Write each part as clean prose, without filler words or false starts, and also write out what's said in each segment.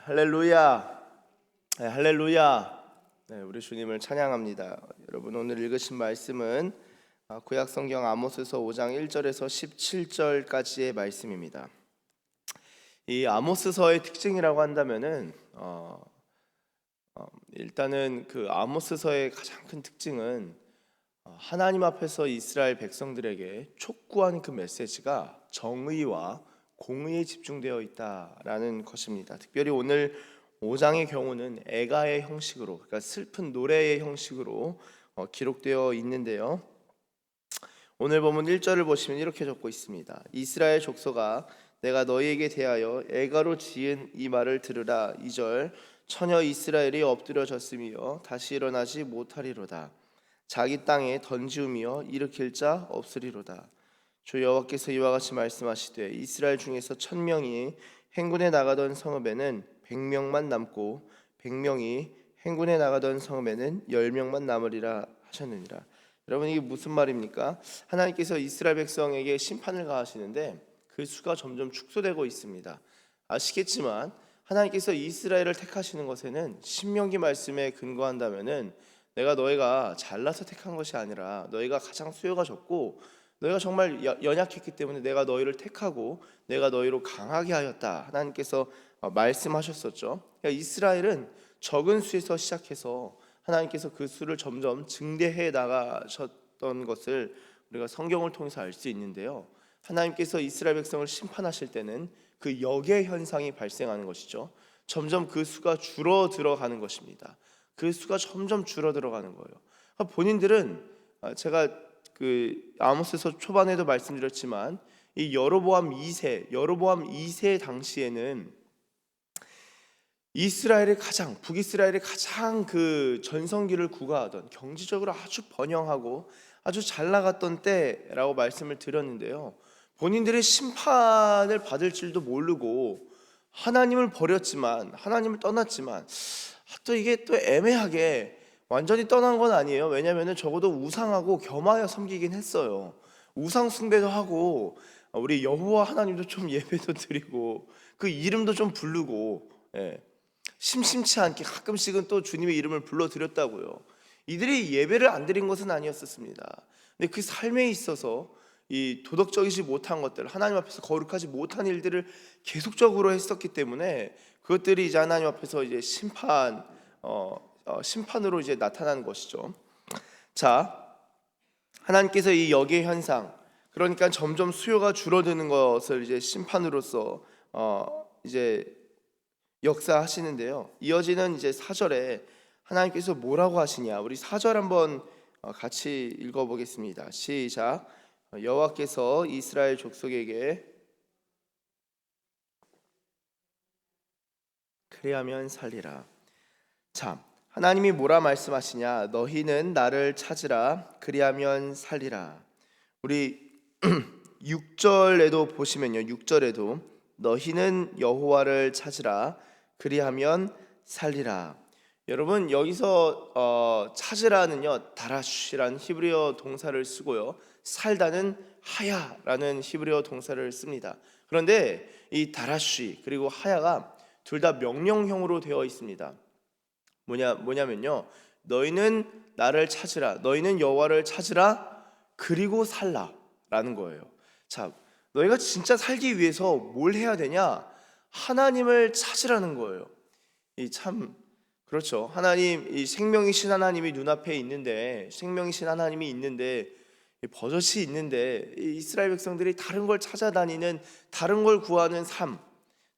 할렐루야. 네, 할렐루야. 네, 우리 주님을 찬양합니다. 여러분, 오늘 읽으신 말씀은 구약 성경 아모스서 5장 1절에서 17절까지의 말씀입니다. 이 아모스서의 특징이라고 한다면은 일단은 그 아모스서의 가장 큰 특징은 하나님 앞에서 이스라엘 백성들에게 촉구하는 그 메시지가 정의와 공의에 집중되어 있다라는 것입니다. 특별히 오늘 5장의 경우는 애가의 형식으로, 그러니까 슬픈 노래의 형식으로 기록되어 있는데요. 오늘 본문 1절을 보시면 이렇게 적고 있습니다. 이스라엘 족속아, 내가 너희에게 대하여 애가로 지은 이 말을 들으라. 2절, 처녀 이스라엘이 엎드려졌으며 다시 일어나지 못하리로다. 자기 땅에 던지우며 일으킬 자 없으리로다. 주 여호와께서 이와 같이 말씀하시되 이스라엘 중에서 1000명이 행군에 나가던 성읍에는 100명만 남고 100명이 행군에 나가던 성읍에는 10명만 남으리라 하셨느니라. 여러분, 이게 무슨 말입니까? 하나님께서 이스라엘 백성에게 심판을 가하시는데 그 수가 점점 축소되고 있습니다. 아시겠지만 하나님께서 이스라엘을 택하시는 것에는 신명기 말씀에 근거한다면은 내가 너희가 잘나서 택한 것이 아니라 너희가 가장 수요가 적고 너희가 정말 연약했기 때문에 내가 너희를 택하고 내가 너희로 강하게 하였다. 하나님께서 말씀하셨었죠. 그러니까 이스라엘은 적은 수에서 시작해서 하나님께서 그 수를 점점 증대해 나가셨던 것을 우리가 성경을 통해서 알 수 있는데요. 하나님께서 이스라엘 백성을 심판하실 때는 그 역의 현상이 발생하는 것이죠. 점점 그 수가 줄어들어가는 것입니다. 그 수가 점점 줄어들어가는 거예요. 그러니까 본인들은 제가 아모스서 초반에도 말씀드렸지만 이 여로보암 2세 당시에는 북이스라엘의 가장 그 전성기를 구가하던, 경제적으로 아주 번영하고 아주 잘 나갔던 때라고 말씀을 드렸는데요. 본인들의 심판을 받을 줄도 모르고 하나님을 떠났지만 또 이게 또 애매하게 완전히 떠난 건 아니에요. 왜냐하면 적어도 우상하고 겸하여 섬기긴 했어요. 우상 숭배도 하고 우리 여호와 하나님도 좀 예배도 드리고 그 이름도 좀 부르고, 심심치 않게 가끔씩은 또 주님의 이름을 불러드렸다고요. 이들이 예배를 안 드린 것은 아니었습니다. 근데 그 삶에 있어서 이 도덕적이지 못한 것들, 하나님 앞에서 거룩하지 못한 일들을 계속적으로 했었기 때문에 그것들이 이제 하나님 앞에서 이제 심판으로 이제 나타나는 것이죠. 자, 하나님께서 이 역의 현상, 그러니까 점점 수요가 줄어드는 것을 이제 심판으로서 이제 역사하시는데요. 이어지는 이제 4절에 하나님께서 뭐라고 하시냐, 우리 4절 한번 같이 읽어보겠습니다. 시작. 여호와께서 이스라엘 족속에게 그리하면 살리라. 자, 하나님이 뭐라 말씀하시냐? 너희는 나를 찾으라. 그리하면 살리라. 우리 6절에도 보시면요. 6절에도 너희는 여호와를 찾으라. 그리하면 살리라. 여러분, 여기서 찾으라는요, 다라쉬라는 히브리어 동사를 쓰고요, 살다는 하야라는 히브리어 동사를 씁니다. 그런데 이 다라쉬 그리고 하야가 둘 다 명령형으로 되어 있습니다. 뭐냐면요, 너희는 나를 찾으라, 너희는 여호와를 찾으라, 그리고 살라라는 거예요. 자, 너희가 진짜 살기 위해서 뭘 해야 되냐? 하나님을 찾으라는 거예요. 그렇죠. 하나님, 이 생명이신 하나님이 눈앞에 있는데, 생명이신 하나님이 있는데, 버젓이 있는데, 이스라엘 백성들이 다른 걸 찾아다니는, 다른 걸 구하는 삶,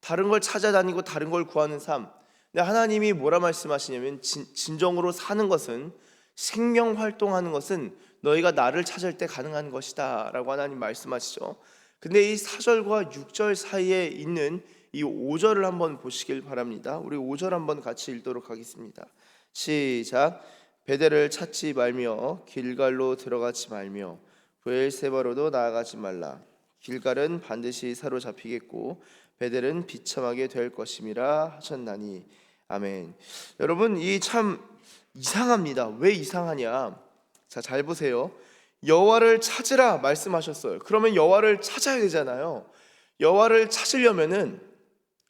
다른 걸 찾아다니고 다른 걸 구하는 삶. 근데 하나님이 뭐라 말씀하시냐면 진정으로 사는 것은, 생명 활동하는 것은 너희가 나를 찾을 때 가능한 것이다 라고 하나님 말씀하시죠. 근데 이 4절과 6절 사이에 있는 이 5절을 한번 보시길 바랍니다. 우리 5절 한번 같이 읽도록 하겠습니다. 시작. 베델을 찾지 말며 길갈로 들어가지 말며 브엘세바로도 나아가지 말라. 길갈은 반드시 사로잡히겠고 베델은 비참하게 될 것임이라 하셨나니. 아멘. 여러분, 이 참 이상합니다. 왜 이상하냐? 자, 잘 보세요. 여호와를 찾으라 말씀하셨어요. 그러면 여호와를 찾아야 되잖아요. 여호와를 찾으려면은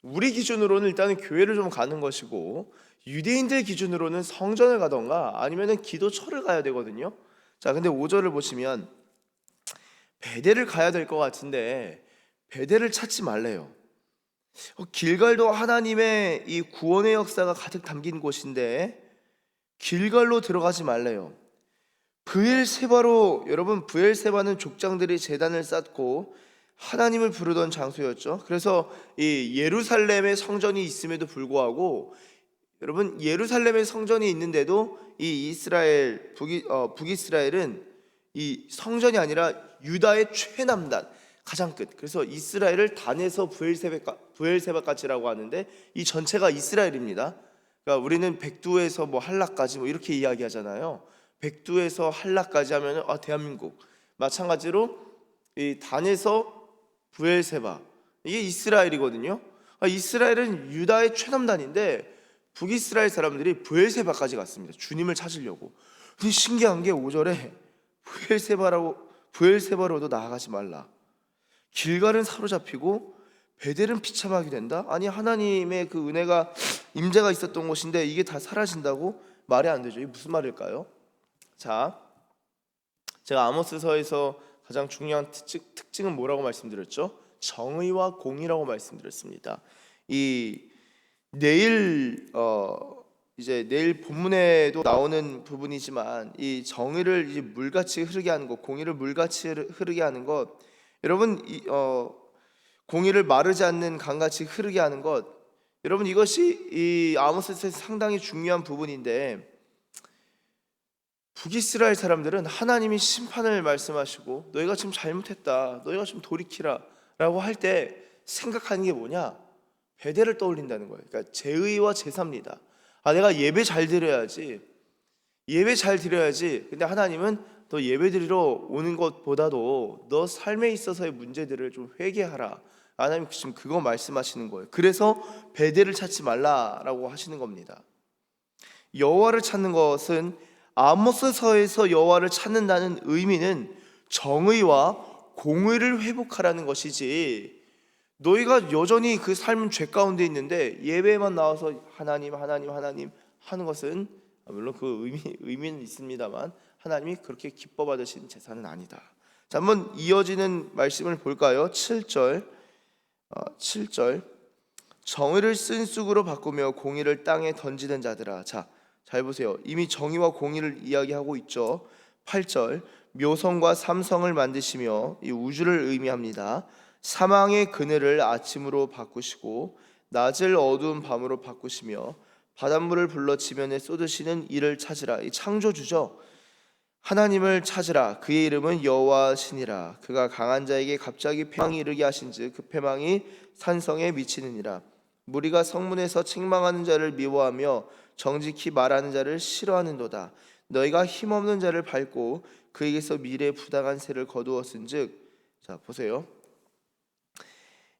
우리 기준으로는 일단은 교회를 좀 가는 것이고, 유대인들 기준으로는 성전을 가던가 아니면은 기도처를 가야 되거든요. 자, 근데 5절을 보시면 베델을 가야 될 것 같은데 베델을 찾지 말래요. 길갈도 하나님의 이 구원의 역사가 가득 담긴 곳인데 길갈로 들어가지 말래요. 브엘세바로, 여러분 브엘세바는 족장들이 제단을 쌓고 하나님을 부르던 장소였죠. 그래서 이 예루살렘의 성전이 있음에도 불구하고, 여러분 예루살렘의 성전이 있는데도 이 이스라엘 북이스라엘은 이 성전이 아니라 유다의 최남단 가장 끝, 그래서 이스라엘을 단에서 브엘세바까지라고 하는데 이 전체가 이스라엘입니다. 그러니까 우리는 백두에서 뭐 한라까지 뭐 이렇게 이야기하잖아요. 백두에서 한라까지 하면 대한민국, 마찬가지로 이 단에서 브엘세바, 이게 이스라엘이거든요. 이스라엘은 유다의 최남단인데 북이스라엘 사람들이 브엘세바까지 갔습니다. 주님을 찾으려고. 근데 신기한 게 5절에 브엘세바로도 나아가지 말라. 길갈은 사로잡히고 베델은 비참하게 된다? 아니, 하나님의 그 은혜가 임재가 있었던 곳인데 이게 다 사라진다고? 말이 안 되죠. 이게 무슨 말일까요? 자, 제가 아모스서에서 가장 중요한 특징은 뭐라고 말씀드렸죠? 정의와 공의라고 말씀드렸습니다. 이 내일 내일 본문에도 나오는 부분이지만 이 정의를 이제 물같이 흐르게 하는 것, 공의를 물같이 흐르게 하는 것, 여러분 공의를 마르지 않는 강같이 흐르게 하는 것, 여러분 이것이 이 아모스에서 상당히 중요한 부분인데, 북이스라엘 사람들은 하나님이 심판을 말씀하시고 너희가 지금 잘못했다, 너희가 좀 돌이키라 라고 할 때 생각하는 게 뭐냐? 베델을 떠올린다는 거예요. 그러니까 제의와 제사입니다. 내가 예배 잘 드려야지, 예배 잘 드려야지. 근데 하나님은 너 예배 드리러 오는 것보다도 너 삶에 있어서의 문제들을 좀 회개하라. 하나님 지금 그거 말씀하시는 거예요. 그래서 베델을 찾지 말라라고 하시는 겁니다. 여호와를 찾는 것은, 아모스서에서 여호와를 찾는다는 의미는 정의와 공의를 회복하라는 것이지, 너희가 여전히 그 삶은 죄 가운데 있는데 예배에만 나와서 하나님 하나님 하나님 하는 것은, 물론 그 의미는 있습니다만 하나님이 그렇게 기뻐 받으시는 제사는 아니다. 자, 한번 이어지는 말씀을 볼까요? 7절 정의를 쓴쑥으로 바꾸며 공의를 땅에 던지는 자들아. 자, 잘 보세요. 이미 정의와 공의를 이야기하고 있죠. 8절 묘성과 삼성을 만드시며, 이 우주를 의미합니다. 사망의 그늘을 아침으로 바꾸시고 낮을 어두운 밤으로 바꾸시며 바닷물을 불러 지면에 쏟으시는 이를 찾으라. 이 창조주죠. 하나님을 찾으라. 그의 이름은 여호와시니라. 그가 강한 자에게 갑자기 패망이 이르게 하신즉 그 패망이 산성에 미치느니라. 무리가 성문에서 책망하는 자를 미워하며 정직히 말하는 자를 싫어하는도다. 너희가 힘없는 자를 밟고 그에게서 미래의 부당한 세를 거두었은즉. 자, 보세요.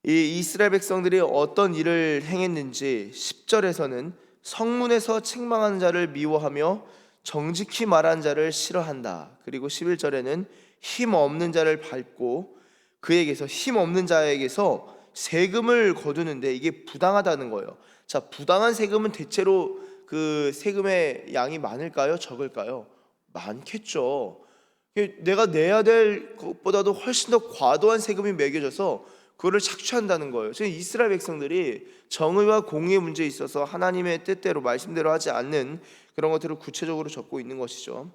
이 이스라엘 백성들이 어떤 일을 행했는지 10절에서는 성문에서 책망하는 자를 미워하며 정직히 말하는 자를 싫어한다. 그리고 11절에는 힘 없는 자를 밟고 그에게서, 힘 없는 자에게서 세금을 거두는데 이게 부당하다는 거예요. 자, 부당한 세금은 대체로 그 세금의 양이 많을까요? 적을까요? 많겠죠. 내가 내야 될 것보다도 훨씬 더 과도한 세금이 매겨져서 그거를 착취한다는 거예요. 지금 이스라엘 백성들이 정의와 공의의 문제에 있어서 하나님의 뜻대로, 말씀대로 하지 않는 그런 것들을 구체적으로 적고 있는 것이죠.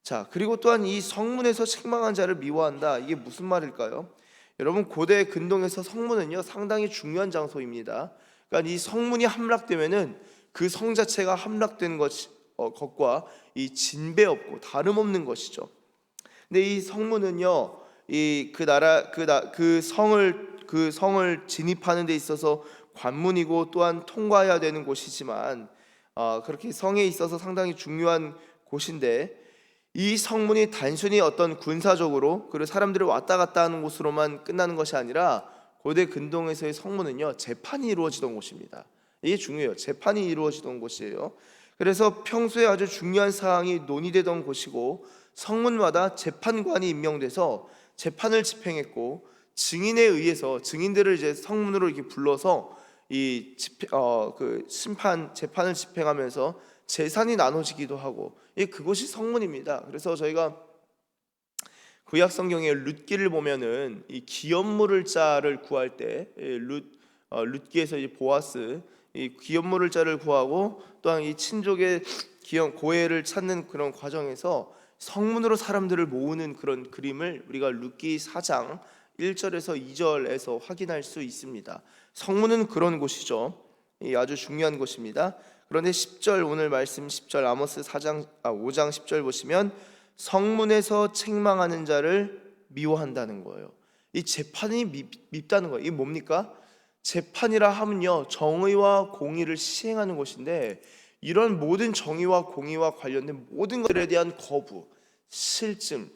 자, 그리고 또한 이 성문에서 책망한 자를 미워한다. 이게 무슨 말일까요? 여러분, 고대 근동에서 성문은요 상당히 중요한 장소입니다. 그러니까 이 성문이 함락되면은 그 성 자체가 함락된 것과 이 진배 없고 다름없는 것이죠. 근데 이 성문은요, 그 성을 진입하는 데 있어서 관문이고 또한 통과해야 되는 곳이지만, 그렇게 성에 있어서 상당히 중요한 곳인데, 이 성문이 단순히 어떤 군사적으로 그리고 사람들이 왔다 갔다 하는 곳으로만 끝나는 것이 아니라 고대 근동에서의 성문은요 재판이 이루어지던 곳입니다. 이게 중요해요. 재판이 이루어지던 곳이에요. 그래서 평소에 아주 중요한 사항이 논의되던 곳이고, 성문마다 재판관이 임명돼서 재판을 집행했고, 증인에 의해서 증인들을 이제 성문으로 이렇게 불러서 그 재판을 집행하면서 재산이 나눠지기도 하고, 그것이 성문입니다. 그래서 저희가 구약 성경의 룻기를 보면은 이 기업물을 자를 구할 때 룻기에서 이 보아스 이 기업물을 자를 구하고 또한 이 친족의 고해를 찾는 그런 과정에서 성문으로 사람들을 모으는 그런 그림을 우리가 룻기 4장 1절에서 2절에서 확인할 수 있습니다. 성문은 그런 곳이죠. 아주 중요한 곳입니다. 그런데 10절 오늘 말씀 10절 아모스 5장 10절 보시면 성문에서 책망하는 자를 미워한다는 거예요. 이 재판이 밉다는 거예요. 이게 뭡니까? 재판이라 하면요, 정의와 공의를 시행하는 것인데, 이런 모든 정의와 공의와 관련된 모든 것들에 대한 거부, 실증,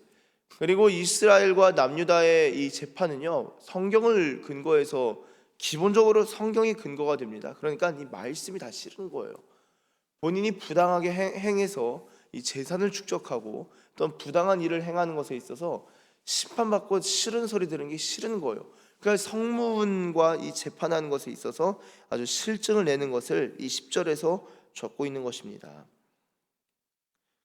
그리고 이스라엘과 남유다의 이 재판은요, 성경을 근거해서 기본적으로 성경이 근거가 됩니다. 그러니까 이 말씀이 다 싫은 거예요. 본인이 부당하게 행해서 이 재산을 축적하고 또는 부당한 일을 행하는 것에 있어서 심판받고 싫은 소리 들은 게 싫은 거예요. 그러니까 성문과 이 재판하는 것에 있어서 아주 실증을 내는 것을 이 10절에서 적고 있는 것입니다.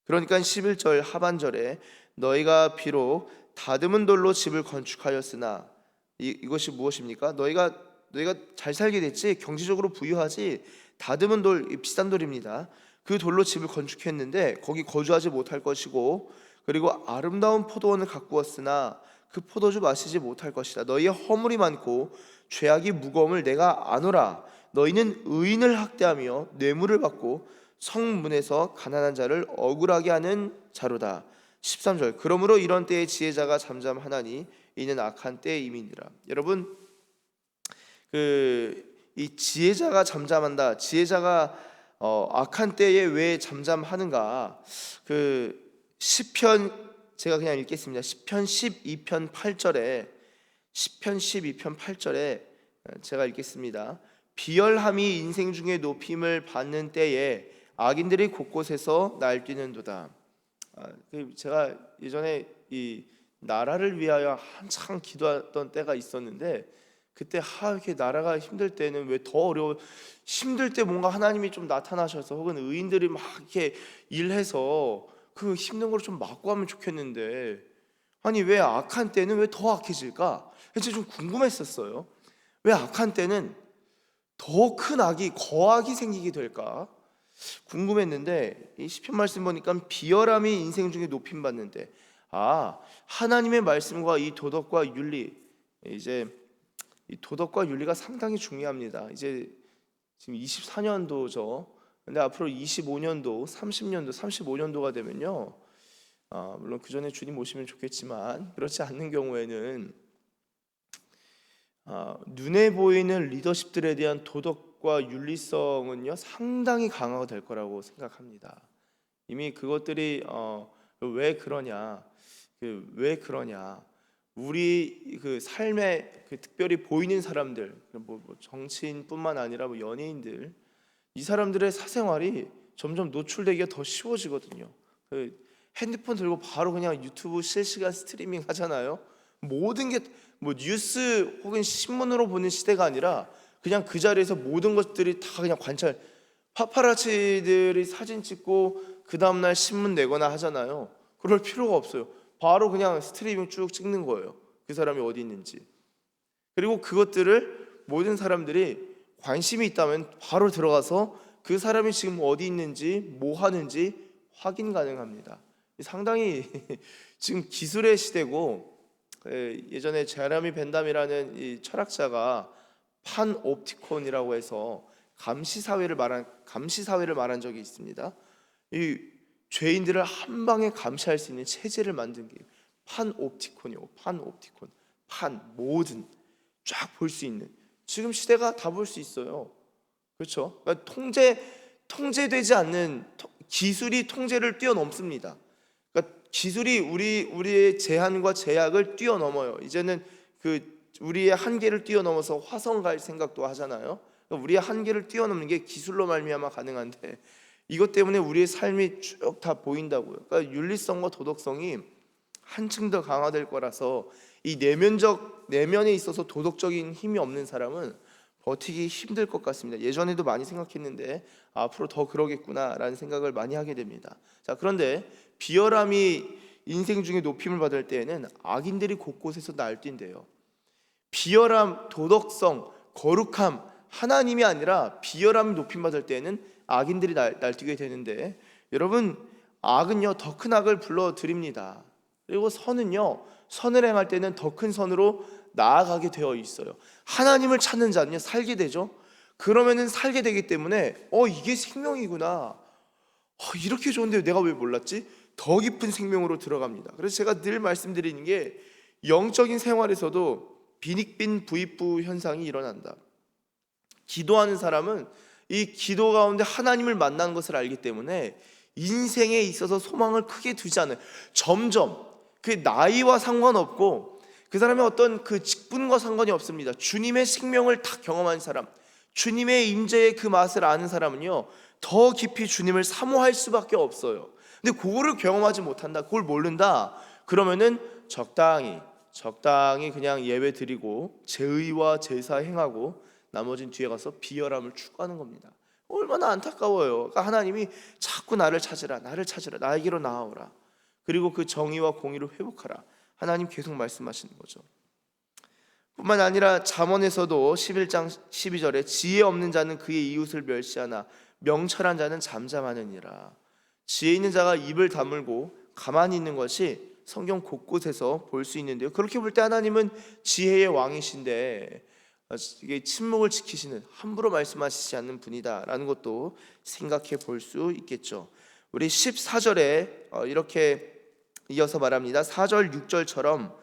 그러니까 11절 하반절에 너희가 비록 다듬은 돌로 집을 건축하였으나 이것이 무엇입니까? 너희가 잘 살게 됐지, 경제적으로 부유하지, 다듬은 돌, 비싼 돌입니다. 그 돌로 집을 건축했는데 거기 거주하지 못할 것이고, 그리고 아름다운 포도원을 가꾸었으나 그 포도주 마시지 못할 것이다. 너희의 허물이 많고 죄악이 무거움을 내가 아노라. 너희는 의인을 학대하며 뇌물을 받고 성문에서 가난한 자를 억울하게 하는 자로다. 13절 그러므로 이런 때에 지혜자가 잠잠하나니 이는 악한 때임이니라. 여러분, 이 지혜자가 잠잠한다. 지혜자가 악한 때에 왜 잠잠하는가? 시편 제가 그냥 읽겠습니다. 시편 12편 8절에 제가 읽겠습니다. 비열함이 인생 중에 높임을 받는 때에 악인들이 곳곳에서 날뛰는도다. 제가 예전에 이 나라를 위하여 한창 기도했던 때가 있었는데, 그때 이렇게 나라가 힘들 때는 왜 더 어려워, 힘들 때 뭔가 하나님이 좀 나타나셔서 혹은 의인들이 막 이렇게 일해서 그 힘든 걸 좀 막고 하면 좋겠는데, 아니 왜 악한 때는 왜 더 악해질까? 진짜 좀 궁금했었어요. 왜 악한 때는 더 큰 악이 거악이 생기게 될까 궁금했는데, 이 시편 말씀 보니까 비열함이 인생 중에 높임 받는데, 하나님의 말씀과 이 도덕과 윤리, 이제 이 도덕과 윤리가 상당히 중요합니다. 이제 지금 24년도죠. 근데 앞으로 25년도, 30년도, 35년도가 되면요, 물론 그 전에 주님 오시면 좋겠지만 그렇지 않는 경우에는 눈에 보이는 리더십들에 대한 도덕과 윤리성은요 상당히 강화가 될 거라고 생각합니다. 이미 그것들이 왜 그러냐, 우리 그 삶에 특별히 보이는 사람들, 뭐 정치인뿐만 아니라 뭐 연예인들, 이 사람들의 사생활이 점점 노출되기가 더 쉬워지거든요. 핸드폰 들고 바로 그냥 유튜브 실시간 스트리밍 하잖아요. 모든 게 뭐 뉴스 혹은 신문으로 보는 시대가 아니라 그냥 그 자리에서 모든 것들이 다 그냥 관찰, 파파라치들이 사진 찍고 그 다음날 신문 내거나 하잖아요. 그럴 필요가 없어요. 바로 그냥 스트리밍 쭉 찍는 거예요. 그 사람이 어디 있는지. 그리고 그것들을 모든 사람들이 관심이 있다면 바로 들어가서 그 사람이 지금 어디 있는지 뭐 하는지 확인 가능합니다. 상당히 지금 기술의 시대고, 예전에 제레미 벤담이라는 이 철학자가 판옵티콘이라고 해서 감시 사회를 말한 적이 있습니다. 이 죄인들을 한 방에 감시할 수 있는 체제를 만든 게 판옵티콘이요. 판옵티콘. 모든 쫙 볼 수 있는, 지금 시대가 다 볼 수 있어요. 그렇죠? 그러니까 통제되지 않는 기술이 통제를 뛰어넘습니다. 그러니까 기술이 우리의 제한과 제약을 뛰어넘어요. 이제는 우리의 한계를 뛰어넘어서 화성 갈 생각도 하잖아요. 그러니까 우리의 한계를 뛰어넘는 게 기술로 말미암아 가능한데, 이것 때문에 우리의 삶이 쭉 다 보인다고요. 그러니까 윤리성과 도덕성이 한층 더 강화될 거라서 이 내면에 있어서 도덕적인 힘이 없는 사람은 버티기 힘들 것 같습니다. 예전에도 많이 생각했는데 앞으로 더 그러겠구나라는 생각을 많이 하게 됩니다. 자, 그런데 비열함이 인생 중에 높임을 받을 때에는 악인들이 곳곳에서 날뛴대요. 비열함, 도덕성, 거룩함, 하나님이 아니라 비열함이 높임받을 때에는 악인들이 날뛰게 되는데, 여러분, 악은요 더 큰 악을 불러드립니다. 그리고 선은요, 선을 행할 때는 더 큰 선으로 나아가게 되어 있어요. 하나님을 찾는 자는요 살게 되죠. 그러면은 살게 되기 때문에 이게 생명이구나, 이렇게 좋은데 내가 왜 몰랐지? 더 깊은 생명으로 들어갑니다. 그래서 제가 늘 말씀드리는 게, 영적인 생활에서도 빈익빈 부익부 현상이 일어난다. 기도하는 사람은 이 기도 가운데 하나님을 만나는 것을 알기 때문에 인생에 있어서 소망을 크게 두지 않아요. 점점 그 나이와 상관없고 그 사람의 어떤 그 직분과 상관이 없습니다. 주님의 생명을 다 경험한 사람, 주님의 임재의 그 맛을 아는 사람은요 더 깊이 주님을 사모할 수밖에 없어요. 근데 그거를 경험하지 못한다, 그걸 모른다, 그러면은 적당히 그냥 예배 드리고 제의와 제사 행하고 나머지는 뒤에 가서 비열함을 추구하는 겁니다. 얼마나 안타까워요. 그러니까 하나님이 자꾸 나를 찾으라, 나에게로 나아오라, 그리고 그 정의와 공의를 회복하라, 하나님 계속 말씀하시는 거죠. 뿐만 아니라 잠언에서도 11장 12절에 지혜 없는 자는 그의 이웃을 멸시하나 명철한 자는 잠잠하느니라. 지혜 있는 자가 입을 다물고 가만히 있는 것이 성경 곳곳에서 볼 수 있는데요, 그렇게 볼 때 하나님은 지혜의 왕이신데 이게 침묵을 지키시는, 함부로 말씀하시지 않는 분이다라는 것도 생각해 볼 수 있겠죠. 우리 14절에 이렇게 이어서 말합니다. 4절 6절처럼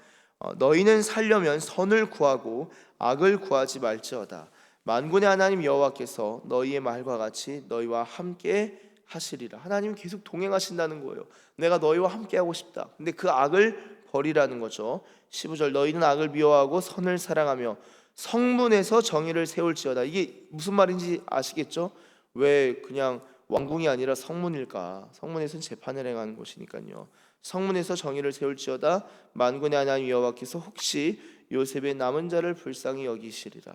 너희는 살려면 선을 구하고 악을 구하지 말지어다. 만군의 하나님 여호와께서 너희의 말과 같이 너희와 함께 하시리라. 하나님은 계속 동행하신다는 거예요. 내가 너희와 함께 하고 싶다. 근데 그 악을 버리라는 거죠. 15절 너희는 악을 미워하고 선을 사랑하며 성문에서 정의를 세울지어다. 이게 무슨 말인지 아시겠죠? 왜 그냥 왕궁이 아니라 성문일까? 성문에서는 재판을 행하는 곳이니까요. 성문에서 정의를 세울지어다. 만군의 하나님 여호와께서 혹시 요셉의 남은 자를 불쌍히 여기시리라.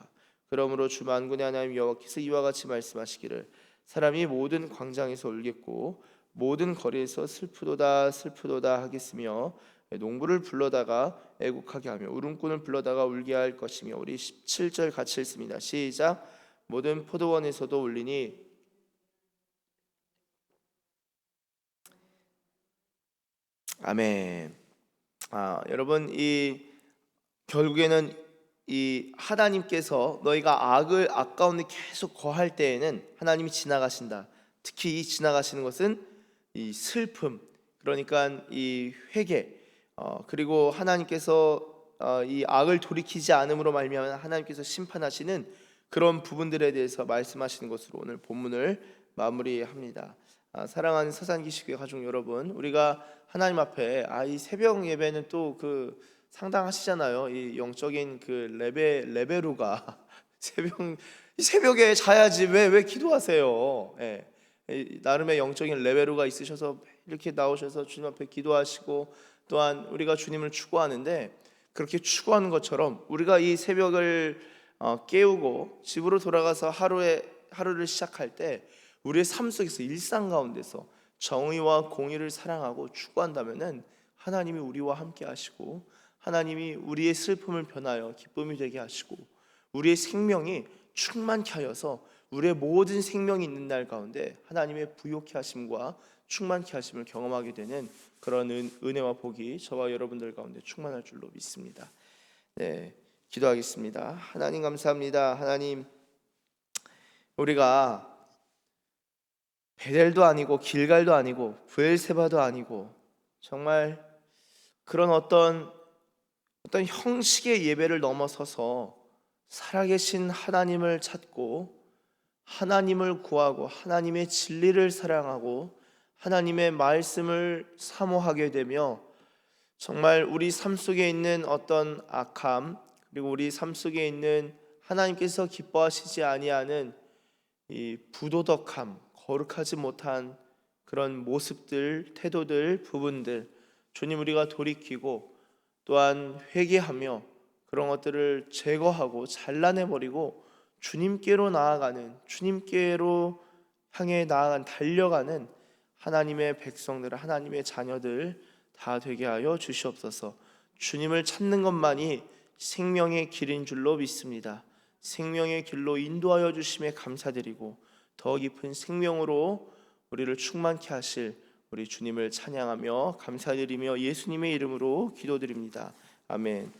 그러므로 주 만군의 하나님 여호와께서 이와 같이 말씀하시기를 사람이 모든 광장에서 울겠고 모든 거리에서 슬프도다 슬프도다 하겠으며 농부를 불러다가 애곡하게 하며 울음꾼을 불러다가 울게 할 것이며. 우리 17절 같이 읽습니다. 시작. 모든 포도원에서도 울리니 아멘. 여러분, 이 결국에는 이 하나님께서 너희가 악을 가운데 계속 거할 때에는 하나님이 지나가신다. 특히 이 지나가시는 것은 이 슬픔, 그러니까 이 회개, 그리고 하나님께서 이 악을 돌이키지 않음으로 말미암아 하나님께서 심판하시는 그런 부분들에 대해서 말씀하시는 것으로 오늘 본문을 마무리합니다. 사랑하는 서산기식교회 가족 여러분, 우리가 하나님 앞에 이 새벽 예배는 또 그 상당하시잖아요. 이 영적인 그 레베루가 새벽에 자야지 왜 기도하세요? 예. 나름의 영적인 레베루가 있으셔서 이렇게 나오셔서 주님 앞에 기도하시고, 또한 우리가 주님을 추구하는데, 그렇게 추구하는 것처럼 우리가 이 새벽을 깨우고 집으로 돌아가서 하루를 시작할 때 우리의 삶 속에서 일상 가운데서 정의와 공의를 사랑하고 추구한다면은 하나님이 우리와 함께 하시고, 하나님이 우리의 슬픔을 변하여 기쁨이 되게 하시고, 우리의 생명이 충만케 하여서 우리의 모든 생명이 있는 날 가운데 하나님의 부요케 하심과 충만케 하심을 경험하게 되는 그런 은혜와 복이 저와 여러분들 가운데 충만할 줄로 믿습니다. 네, 기도하겠습니다. 하나님 감사합니다. 하나님, 우리가 베델도 아니고 길갈도 아니고 브엘세바도 아니고 정말 그런 어떤 형식의 예배를 넘어서서 살아계신 하나님을 찾고 하나님을 구하고 하나님의 진리를 사랑하고 하나님의 말씀을 사모하게 되며, 정말 우리 삶 속에 있는 어떤 악함, 그리고 우리 삶 속에 있는 하나님께서 기뻐하시지 아니하는 이 부도덕함, 거룩하지 못한 그런 모습들, 태도들, 부분들, 주님 우리가 돌이키고 또한 회개하며 그런 것들을 제거하고 잘라내버리고 주님께로 나아가는, 주님께로 향해 나아간 달려가는 하나님의 백성들, 하나님의 자녀들 다 되게 하여 주시옵소서. 주님을 찾는 것만이 생명의 길인 줄로 믿습니다. 생명의 길로 인도하여 주심에 감사드리고 더 깊은 생명으로 우리를 충만케 하실 우리 주님을 찬양하며 감사드리며 예수님의 이름으로 기도드립니다. 아멘.